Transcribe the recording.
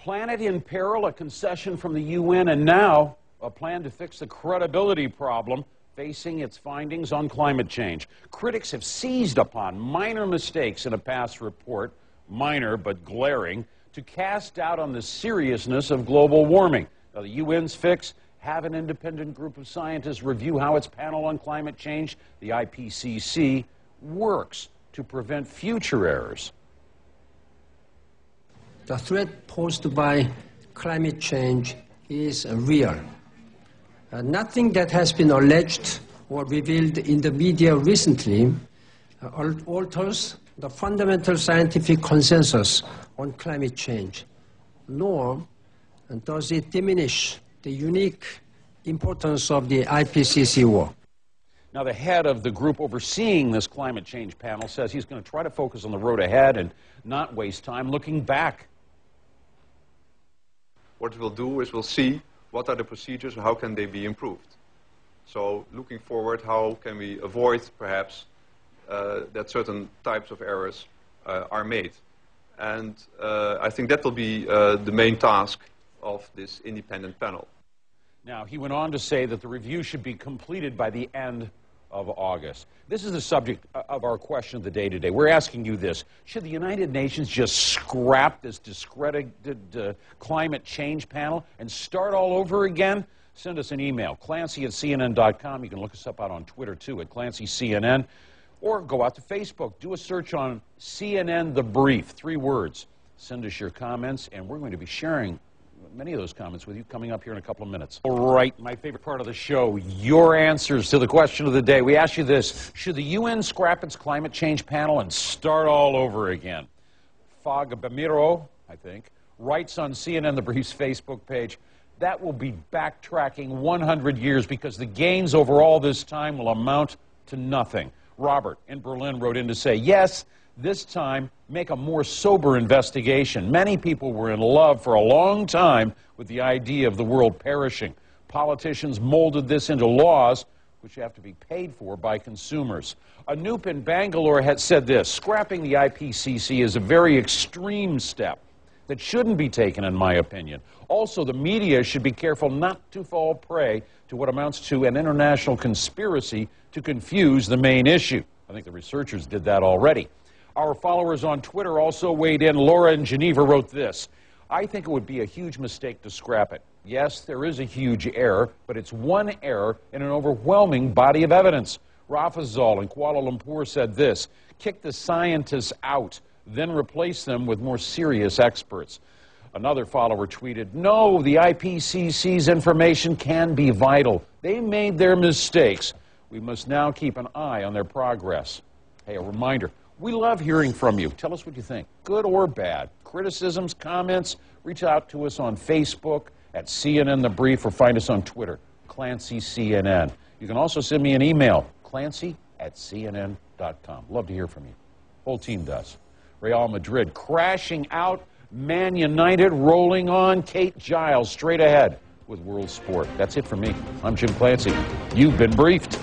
planet in peril, a concession from the UN, and now a plan to fix the credibility problem facing its findings on climate change. Critics have seized upon minor mistakes in a past report, minor but glaring, to cast doubt on the seriousness of global warming. Now, the UN's fix: have an independent group of scientists review how its panel on climate change, the IPCC, works to prevent future errors. The threat posed by climate change is real. Nothing that has been alleged or revealed in the media recently alters the fundamental scientific consensus on climate change, nor does it diminish the unique importance of the IPCC work. Now, the head of the group overseeing this climate change panel says he's going to try to focus on the road ahead and not waste time looking back. What we'll do is we'll see what are the procedures and how can they be improved. So looking forward, how can we avoid perhaps that certain types of errors are made. And I think that will be the main task of this independent panel. Now, he went on to say that the review should be completed by the end of August. This is the subject of our question of the day today. We're asking you this: should the United Nations just scrap this discredited climate change panel and start all over again? Send us an email, Clancy@CNN.com. You can look us up out on Twitter, too, at ClancyCNN. Or go out to Facebook. Do a search on CNN The Brief, 3 words. Send us your comments, and we're going to be sharing many of those comments with you coming up here in a couple of minutes. All right, my favorite part of the show, your answers to the question of the day. We ask you this: should the UN scrap its climate change panel and start all over again? Fagbamiro, I think, writes on CNN The Brief's Facebook page, that will be backtracking 100 years because the gains over all this time will amount to nothing. Robert in Berlin wrote in to say, yes, this time make a more sober investigation. Many people were in love for a long time with the idea of the world perishing. Politicians molded this into laws which have to be paid for by consumers. Anoop in Bangalore had said this: scrapping the IPCC is a very extreme step that shouldn't be taken, in my opinion. Also, the media should be careful not to fall prey to what amounts to an international conspiracy to confuse the main issue. I think the researchers did that already. Our followers on Twitter also weighed in. Laura in Geneva wrote this: I think it would be a huge mistake to scrap it. Yes, there is a huge error, but it's one error in an overwhelming body of evidence. Rafazal in Kuala Lumpur said this: kick the scientists out, then replace them with more serious experts. Another follower tweeted, no, the IPCC's information can be vital. They made their mistakes. We must now keep an eye on their progress. Hey, a reminder, we love hearing from you. Tell us what you think, good or bad. Criticisms, comments, reach out to us on Facebook at CNN The Brief, or find us on Twitter, ClancyCNN. You can also send me an email, Clancy@CNN.com. Love to hear from you. Whole team does. Real Madrid crashing out, Man United rolling on. Kate Giles straight ahead with World Sport. That's it for me. I'm Jim Clancy. You've been briefed.